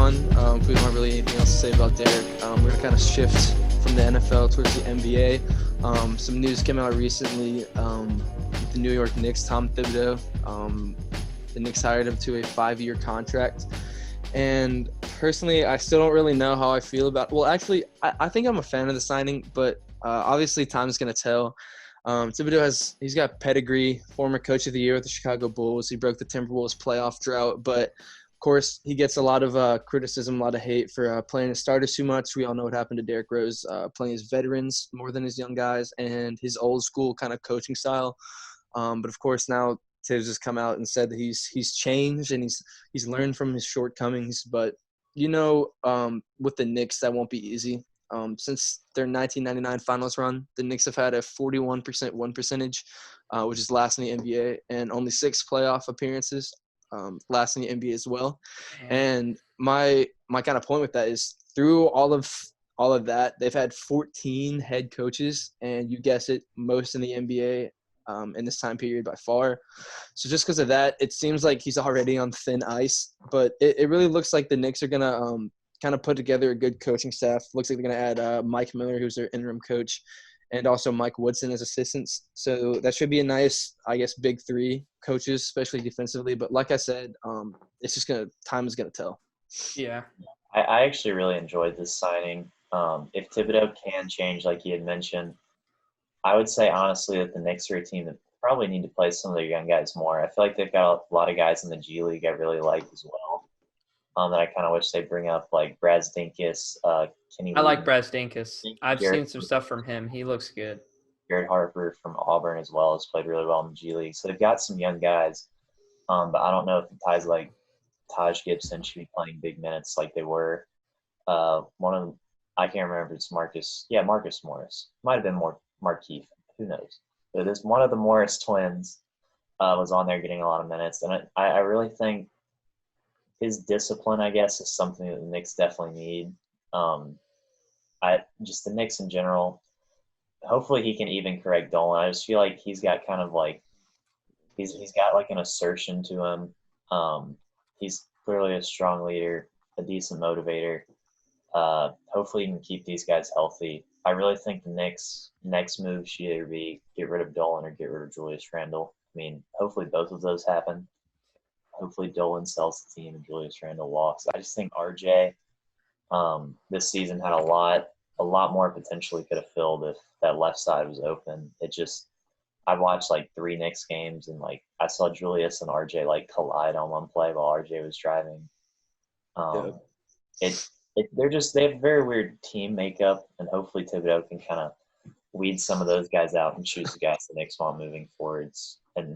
on. If we don't have really anything else to say about Derek, we're going to kind of shift from the NFL towards the NBA. Some news came out recently with the New York Knicks, Tom Thibodeau. The Knicks hired him to a 5-year contract. And personally, I still don't really know how I feel about – well, actually, I think I'm a fan of the signing, but obviously time is going to tell. Thibodeau he's got pedigree, former coach of the year with the Chicago Bulls. He broke the Timberwolves playoff drought, but of course he gets a lot of criticism, a lot of hate for playing his starters too much. We all know what happened to Derrick Rose, playing his veterans more than his young guys, and his old school kind of coaching style. But of course now Thibs has come out and said that he's changed and he's learned from his shortcomings. But with the Knicks, that won't be easy. Since their 1999 finals run, the Knicks have had a 41% win percentage, which is last in the NBA, and only 6 playoff appearances, last in the NBA as well. And my kind of point with that is through all of that, they've had 14 head coaches, and you guess it, most in the NBA in this time period by far. So just because of that, it seems like he's already on thin ice. But it really looks like the Knicks are gonna kind of put together a good coaching staff. Looks like they're going to add Mike Miller, who's their interim coach, and also Mike Woodson as assistants. So that should be a nice, I guess, big 3 coaches, especially defensively. But like I said, it's just time is going to tell. Yeah. I actually really enjoyed this signing. If Thibodeau can change, like he had mentioned, I would say honestly that the Knicks are a team that probably need to play some of their young guys more. I feel like they've got a lot of guys in the G League I really like as well. That I kind of wish they bring up, like Brad Stinkus, Kenny. I like Brad Stinkus. I've Garrett, seen some stuff from him. He looks good. Garrett Harper from Auburn as well has played really well in the G League. So they've got some young guys, but I don't know if guys like Taj Gibson should be playing big minutes like they were. One of them, I can't remember if it's Marcus. Yeah, Marcus Morris. Might have been more Markeith. Who knows? But this one of the Morris twins was on there getting a lot of minutes, and I really think his discipline, I guess, is something that the Knicks definitely need. Just the Knicks in general. Hopefully, he can even correct Dolan. I just feel like he's got kind of like he's got like an assertion to him. He's clearly a strong leader, a decent motivator. Hopefully, he can keep these guys healthy. I really think the Knicks' next move should either be get rid of Dolan or get rid of Julius Randle. I mean, hopefully both of those happen. Hopefully Dolan sells the team and Julius Randle walks. I just think RJ this season had a lot more potential he could have filled if that left side was open. I watched like 3 Knicks games and like I saw Julius and RJ like collide on one play while RJ was driving. They have a very weird team makeup, and hopefully Thibodeau can kind of weed some of those guys out and choose the guys the Knicks want moving forwards. And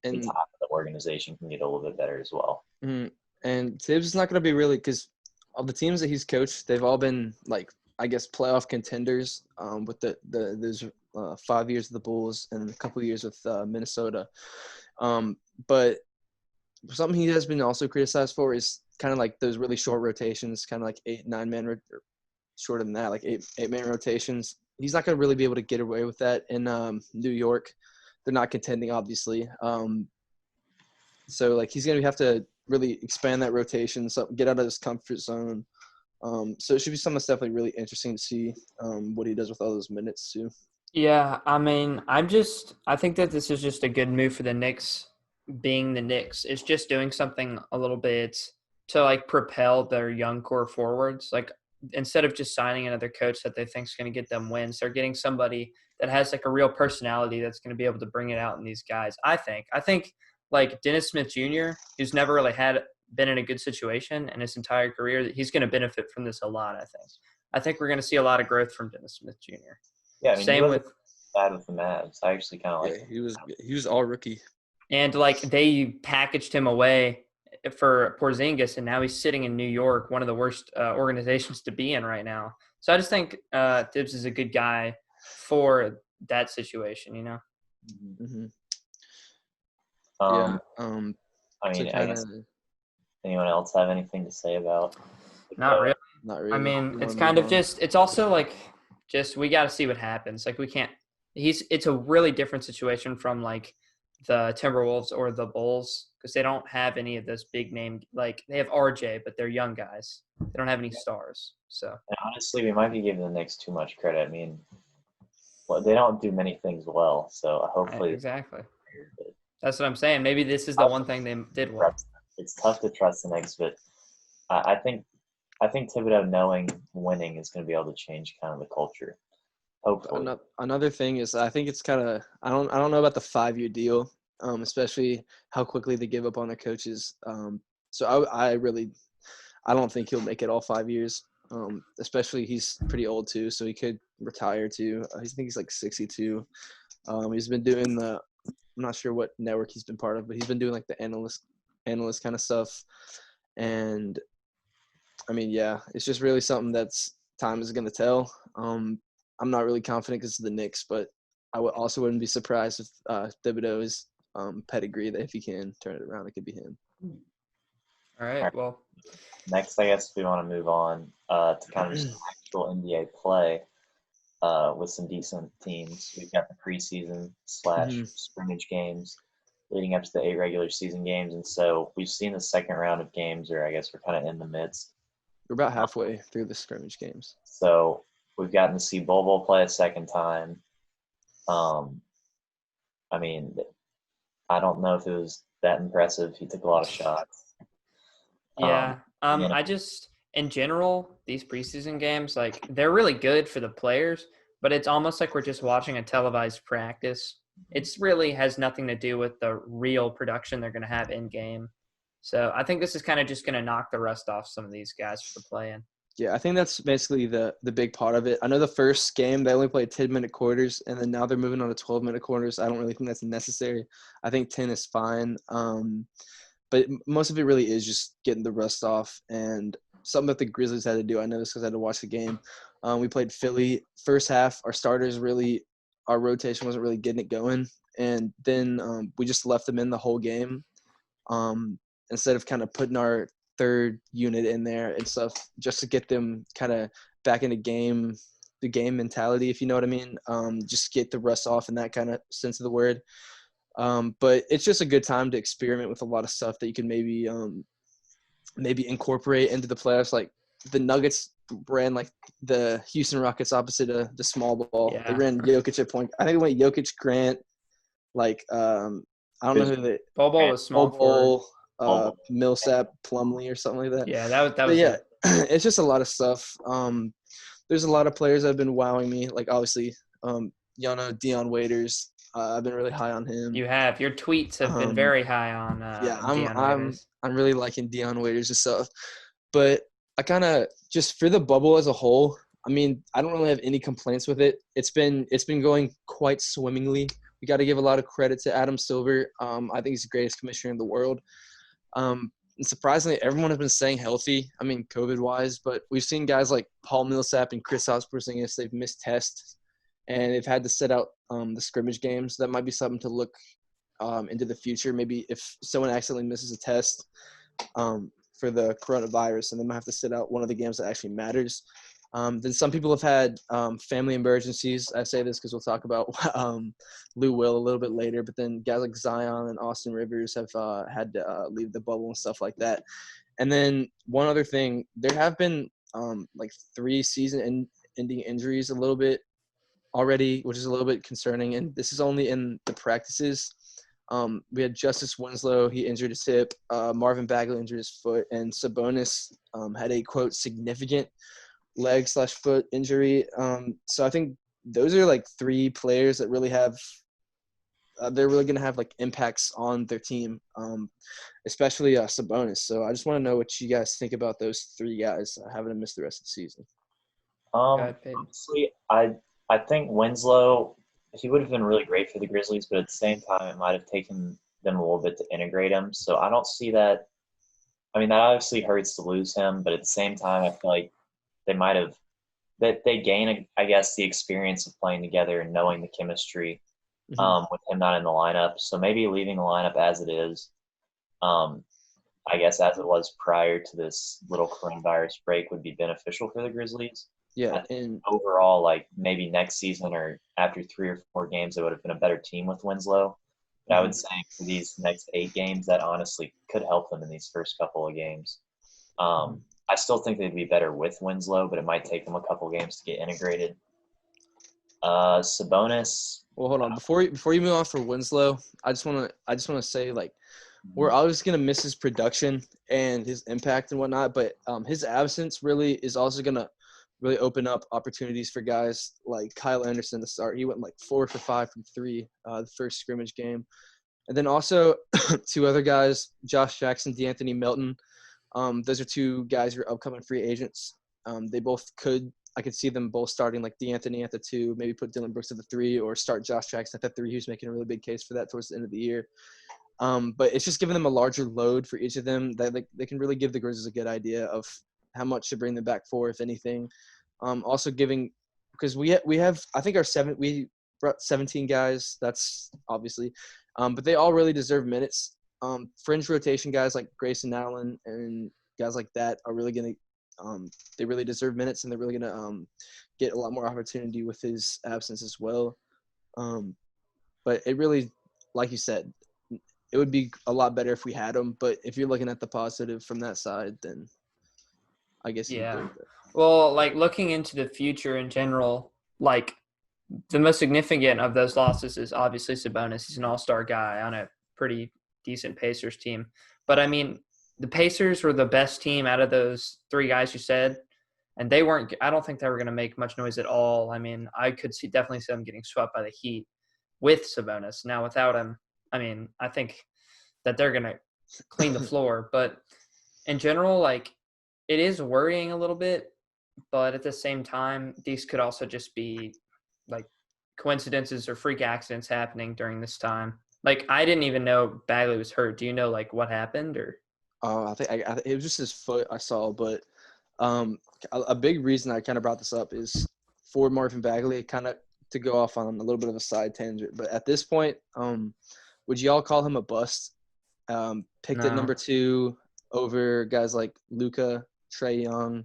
the top of the organization can get a little bit better as well. And Thibs is not going to be really – because all the teams that he's coached, they've all been, like, I guess, playoff contenders with those 5 years of the Bulls and a couple of years with Minnesota. But something he has been also criticized for is kind of like those really short rotations, kind of like 8-9-man or shorter than that, like 8-man rotations. He's not going to really be able to get away with that in New York. They're not contending, obviously. So, like, he's going to have to really expand that rotation, so get out of his comfort zone. So it should be something that's definitely really interesting to see what he does with all those minutes, too. Yeah, I mean, I think that this is just a good move for the Knicks being the Knicks. It's just doing something a little bit to, like, propel their young core forwards. Like, instead of just signing another coach that they think is going to get them wins, they're getting somebody that has like a real personality that's going to be able to bring it out in these guys. I think like Dennis Smith Jr., who's never really been in a good situation in his entire career, that he's going to benefit from this a lot. I think we're going to see a lot of growth from Dennis Smith Jr. Yeah, I mean, same with bad with the Mavs. I actually kind of like. Yeah, he was all rookie, and like they packaged him away for Porzingis, and now he's sitting in New York, one of the worst organizations to be in right now. So I just think Thibs is a good guy for that situation, you know? Mm-hmm. I mean, I guess anyone else have anything to say about? Not really. Not really. I mean, it's kind of it's also like we got to see what happens. Like we can't. It's a really different situation from like the Timberwolves or the Bulls because they don't have any of those big name. Like they have RJ, but they're young guys. They don't have any stars. So And honestly, we might be giving the Knicks too much credit. I mean, well, they don't do many things well, so hopefully. exactly. That's what I'm saying. Maybe this is the one thing they did well. It's tough to trust the Knicks, but I think Thibodeau knowing winning is going to be able to change kind of the culture. Hopefully. Another thing is I think it's kind of I don't know about the 5-year deal, especially how quickly they give up on their coaches. So I don't think he'll make it all 5 years. Especially he's pretty old too, so he could retire too. I think he's like 62. He's been doing I'm not sure what network he's been part of, but he's been doing like the analyst kind of stuff. And I mean, yeah, it's just really something that's time is going to tell. I'm not really confident because of the Knicks, but I also wouldn't be surprised if Thibodeau's pedigree, that if he can turn it around, it could be him. All right. Well, next, I guess we want to move on to kind of just actual NBA play with some decent teams. We've got the preseason / scrimmage games leading up to the 8 regular season games. And so we've seen the second round of games, or I guess we're kind of in the midst. We're about halfway through the scrimmage games. So we've gotten to see Bol play a second time. I mean, I don't know if it was that impressive. He took a lot of shots. Yeah. I just, in general, these preseason games, like, they're really good for the players, but it's almost like we're just watching a televised practice. It's really has nothing to do with the real production they're going to have in game. So I think this is kind of just going to knock the rust off some of these guys for the play-in. Yeah, I think that's basically the big part of it. I know the first game they only played 10-minute quarters, and then now they're moving on to 12-minute quarters. I don't really think that's necessary. I think 10 is fine. But most of it really is just getting the rust off, and something that the Grizzlies had to do. I know this because I had to watch the game. We played Philly. First half, our rotation wasn't really getting it going, and then we just left them in the whole game instead of kind of putting our third unit in there and stuff just to get them kind of back into the game mentality, if you know what I mean. Just get the rust off in that kind of sense of the word. But it's just a good time to experiment with a lot of stuff that you can maybe incorporate into the playoffs. Like the Nuggets ran like the Houston Rockets opposite of the small ball. Yeah. They ran Jokic at point. I think it went Jokic, Grant, like I don't know who they. Bol was small forward. Millsap, Plumlee, or something like that. Yeah, that was yeah. It's just a lot of stuff. There's a lot of players that have been wowing me. Like obviously, y'all know Dion Waiters. I've been really high on him. You have. Your tweets have been very high on Dion Waiters. I'm really liking Dion Waiters and stuff. But I kind of just for the bubble as a whole, I mean, I don't really have any complaints with it. It's been going quite swimmingly. We got to give a lot of credit to Adam Silver. I think he's the greatest commissioner in the world. And surprisingly, everyone has been staying healthy. I mean, COVID-wise, but we've seen guys like Paul Millsap and Kristaps Porzingis. They've missed tests, and they've had to sit out the scrimmage games. That might be something to look into the future. Maybe if someone accidentally misses a test for the coronavirus, and they might have to sit out one of the games that actually matters. Then some people have had family emergencies. I say this because we'll talk about Lou Will a little bit later. But then guys like Zion and Austin Rivers have had to leave the bubble and stuff like that. And then one other thing, there have been like 3 season-ending injuries a little bit already, which is a little bit concerning. And this is only in the practices. We had Justice Winslow. He injured his hip. Marvin Bagley injured his foot. And Sabonis had a, quote, significant leg/foot injury. So I think those are like 3 players that really have they're really going to have like impacts on their team, especially Sabonis. So I just want to know what you guys think about those 3 guys having to miss the rest of the season. Honestly, I think Winslow, he would have been really great for the Grizzlies, but at the same time it might have taken them a little bit to integrate him. So I don't see that. I mean, that obviously hurts to lose him, but at the same time I feel like they might have that they gain, I guess, the experience of playing together and knowing the chemistry with him not in the lineup. So maybe leaving the lineup as it is, I guess as it was prior to this little coronavirus break would be beneficial for the Grizzlies. Yeah, and overall, like maybe next season or after 3 or 4 games, it would have been a better team with Winslow. But I would say for these next 8 games, that honestly could help them in these first couple of games. I still think they'd be better with Winslow, but it might take them a couple games to get integrated. Sabonis. Well, hold on. Before you move on for Winslow, I just wanna say, like, we're always gonna miss his production and his impact and whatnot, but his absence really is also gonna really open up opportunities for guys like Kyle Anderson to start. He went like 4 for 5 from 3 the first scrimmage game, and then also 2 other guys, Josh Jackson, DeAnthony Melton. Those are 2 guys who are upcoming free agents. They both I could see them both starting, like DeAnthony at the 2, maybe put Dylan Brooks at the 3, or start Josh Jackson at the 3. He was making a really big case for that towards the end of the year. But it's just giving them a larger load for each of them that they can really give the Grizzlies a good idea of how much to bring them back for, if anything. Also giving, because we have I think we brought 17 guys. That's obviously, but they all really deserve minutes. Fringe rotation guys like Grayson Allen and guys like that are really gonna. They really deserve minutes, and they're really gonna get a lot more opportunity with his absence as well. But it really, like you said, it would be a lot better if we had him. But if you're looking at the positive from that side, then I guess you agree with it. Well, like looking into the future in general, like the most significant of those losses is obviously Sabonis. He's an all-star guy on a pretty decent Pacers team. But I mean, the Pacers were the best team out of those 3 guys you said, and I don't think they were going to make much noise at all. I mean, I could definitely see them getting swept by the Heat with Sabonis. Now, without him, I mean, I think that they're going to clean the floor. But in general, like, it is worrying a little bit, but at the same time, these could also just be, like, coincidences or freak accidents happening during this time. Like, I didn't even know Bagley was hurt. Do you know, like, what happened? Or I think it was just his foot I saw. But a big reason I kind of brought this up is for Marvin Bagley, kind of to go off on a little bit of a side tangent. But at this point, would you all call him a bust? Picked at number 2 over guys like Luka, Trae Young,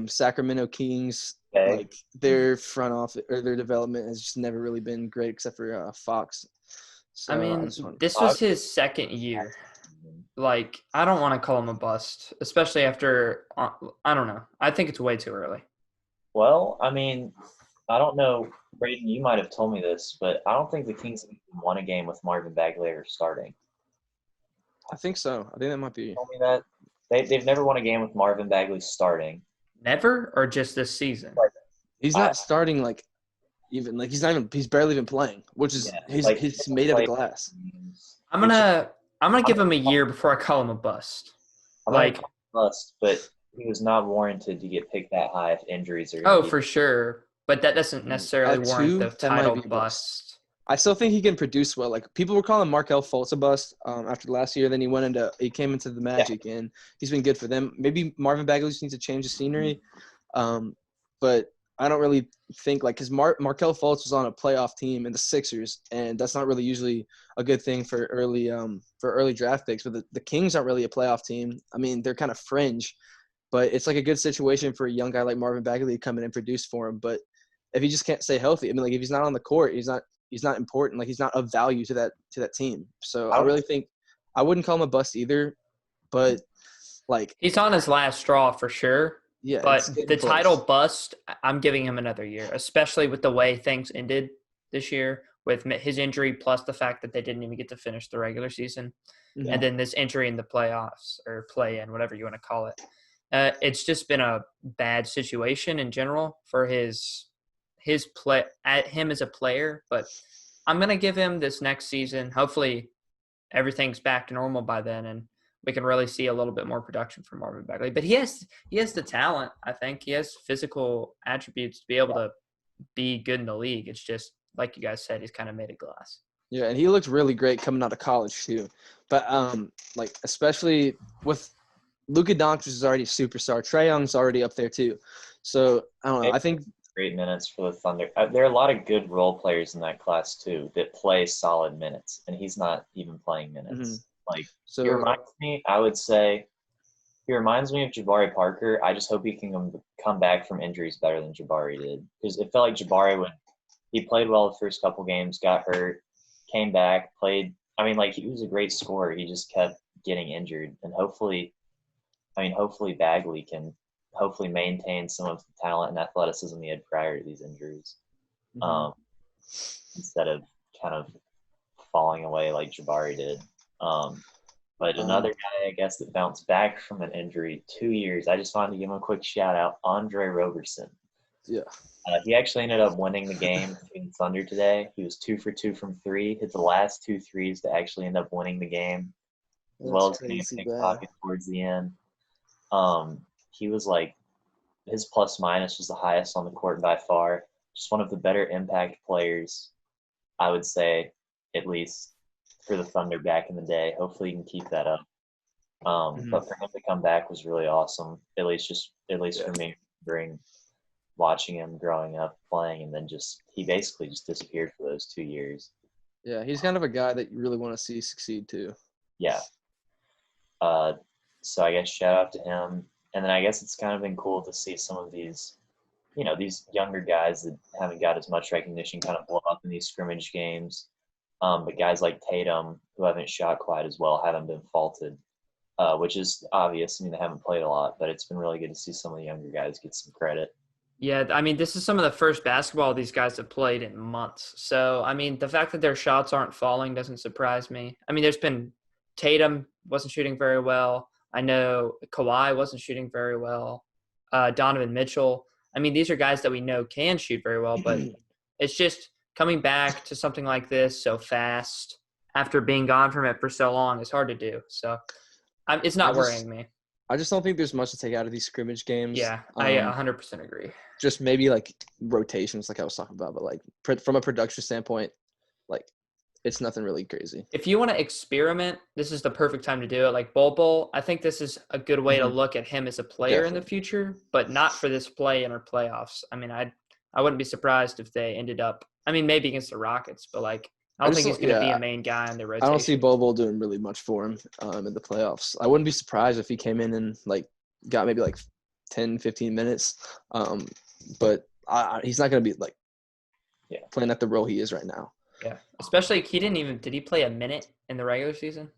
Sacramento Kings. Okay. Like, their front office or their development has just never really been great, except for Fox. So, I mean, this was his second year. Like, I don't want to call him a bust, especially after I don't know. I think it's way too early. Well, I mean, I don't know, Braden, you might have told me this, but I don't think the Kings have even won a game with Marvin Bagley starting. I think so. I think that might be. You told me that they've never won a game with Marvin Bagley starting. Never, or just this season? He's not starting, like, even like he's barely even playing, which is he's made of glass. I'm gonna give him a year before I call him a bust. I'm like bust, but he was not warranted to get picked that high if injuries are. Oh, for sure, but that doesn't necessarily warrant the title bust. I still think he can produce well. Like, people were calling Markelle Fultz a bust after last year. Then he came into the Magic, and he's been good for them. Maybe Marvin Bagley just needs to change the scenery, but I don't really think, like, because Markelle Fultz was on a playoff team in the Sixers, and that's not really usually a good thing for early draft picks. But the Kings aren't really a playoff team. I mean, they're kind of fringe, but it's like a good situation for a young guy like Marvin Bagley to come in and produce for him. But if he just can't stay healthy, I mean, like, if he's not on the court, he's not important. Like, he's not of value to that team. So I really think I wouldn't call him a bust either, but, like, he's on his last straw for sure. Yeah, but the title bust, I'm giving him another year, especially with the way things ended this year with his injury, plus the fact that they didn't even get to finish the regular season, and then this injury in the playoffs or play-in, whatever you want to call it. It's just been a bad situation in general for his play at him as a player. But I'm gonna give him this next season. Hopefully, everything's back to normal by then, and we can really see a little bit more production from Marvin Bagley. But he has the talent, I think. He has physical attributes to be able to be good in the league. It's just, like you guys said, he's kind of made of glass. Yeah, and he looked really great coming out of college too. But, like, especially with Luka Doncic is already a superstar. Trae Young's already up there too. So, I don't know. I think great minutes for the Thunder. There are a lot of good role players in that class too that play solid minutes, and he's not even playing minutes. He reminds me, I would say, he reminds me of Jabari Parker. I just hope he can come back from injuries better than Jabari did. Because it felt like Jabari he played well the first couple games, got hurt, came back, played. I mean, like, he was a great scorer. He just kept getting injured, and hopefully Bagley can hopefully maintain some of the talent and athleticism he had prior to these injuries, instead of kind of falling away like Jabari did. But another guy, I guess, that bounced back from an injury 2 years. I just wanted to give him a quick shout out, Andre Roberson. Yeah. He actually ended up winning the game in Thunder today. He was 2 for 2 from 3, hit the last 2 threes to actually end up winning the game, as well as getting a pickpocket towards the end. He was like, his plus minus was the highest on the court by far. Just one of the better impact players, I would say, at least for the Thunder back in the day. Hopefully he can keep that up. But for him to come back was really awesome. At least for me, watching him growing up playing, and then he basically just disappeared for those 2 years. Yeah, he's kind of a guy that you really want to see succeed too. Yeah. So I guess shout out to him. And then I guess it's kind of been cool to see some of these, these younger guys that haven't got as much recognition kind of blow up in these scrimmage games. But guys like Tatum, who haven't shot quite as well, haven't been faulted, which is obvious. I mean, they haven't played a lot, but it's been really good to see some of the younger guys get some credit. Yeah, I mean, this is some of the first basketball these guys have played in months. So, I mean, the fact that their shots aren't falling doesn't surprise me. I mean, there's been Tatum wasn't shooting very well. I know Kawhi wasn't shooting very well. Donovan Mitchell. I mean, these are guys that we know can shoot very well, but it's just coming back to something like this so fast after being gone from it for so long is hard to do. So it's not worrying me. I just don't think there's much to take out of these scrimmage games. Yeah, I 100% agree. Just maybe like rotations, like I was talking about, but like from a production standpoint, like it's nothing really crazy. If you want to experiment, this is the perfect time to do it. Like Bol, I think this is a good way to look at him as a player in the future, but not for this play in our playoffs. I mean, I wouldn't be surprised if they ended up. I mean, maybe against the Rockets, but like I don't think he's going to be a main guy in the rotation. I don't see Bol doing really much for him in the playoffs. I wouldn't be surprised if he came in and like got maybe like 10, 15 minutes. But he's not going to be like playing at the role he is right now. Yeah, especially did he play a minute in the regular season?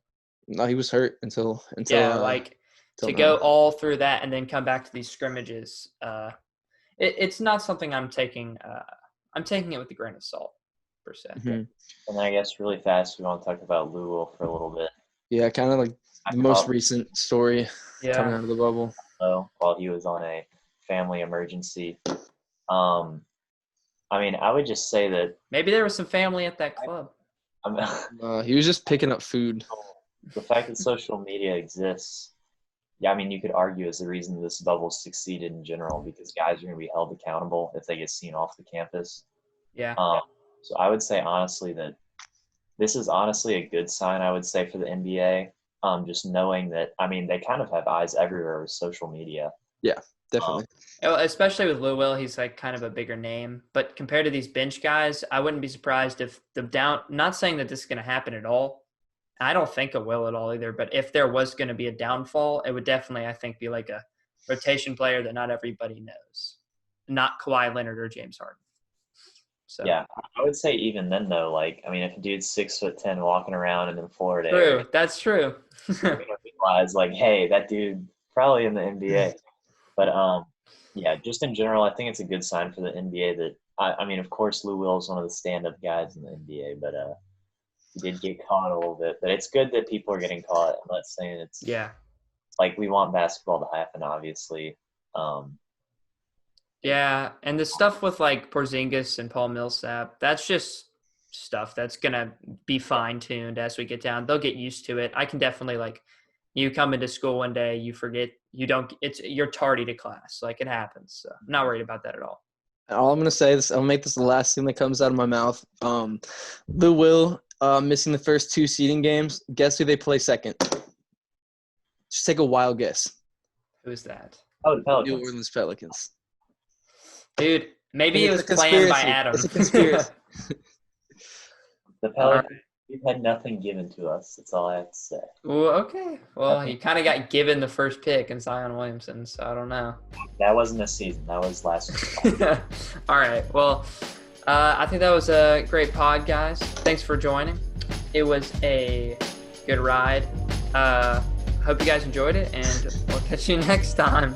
No, he was hurt until to go all through that and then come back to these scrimmages. It's not something I'm taking. I'm taking it with a grain of salt, per se. Mm-hmm. And then I guess really fast, we want to talk about Louisville for a little bit. Yeah, kind of like the most recent story coming out of the bubble. While he was on a family emergency. I mean, I would just say that maybe there was some family at that club. He was just picking up food. The fact that social media exists, I mean, you could argue is the reason this bubble succeeded in general, because guys are going to be held accountable if they get seen off the campus. Yeah. So I would say honestly that this is honestly a good sign, I would say, for the NBA. Just knowing that, I mean, they kind of have eyes everywhere with social media. Yeah. Definitely. Especially with Lou Will, he's like kind of a bigger name. But compared to these bench guys, I wouldn't be surprised if not saying that this is going to happen at all. I don't think it will at all either. But if there was going to be a downfall, it would definitely, I think, be like a rotation player that not everybody knows. Not Kawhi Leonard or James Harden. So yeah, I would say even then though, like, I mean, if a dude's 6'10" walking around in Florida, true, that's true. You're gonna realize like, hey, that dude probably in the NBA. But yeah, just in general, I think it's a good sign for the NBA that I mean, of course, Lou Will is one of the stand-up guys in the NBA, but he did get caught a little bit. But it's good that people are getting caught. I'm not saying it's like we want basketball to happen, obviously. Yeah, and the stuff with like Porzingis and Paul Millsap, that's just stuff that's gonna be fine-tuned as we get down. They'll get used to it. I can definitely like. You come into school one day, you forget, you're tardy to class. Like, it happens. So I'm not worried about that at all. All I'm going to say is I'll make this the last thing that comes out of my mouth. Lou Will missing the first 2 seeding games. Guess who they play second? Just take a wild guess. Who's that? Oh, the Pelicans. New Orleans Pelicans. Dude, maybe it was planned by Adam. It's a conspiracy. The Pelicans. We've had nothing given to us. That's all I have to say. Well, okay. Well, he kind of got given the first pick in Zion Williamson, so I don't know. That wasn't this season. That was last season. All right. Well, I think that was a great pod, guys. Thanks for joining. It was a good ride. Hope you guys enjoyed it, and we'll catch you next time.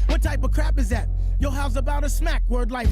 What type of crap is that? Yo, how's about a smack word like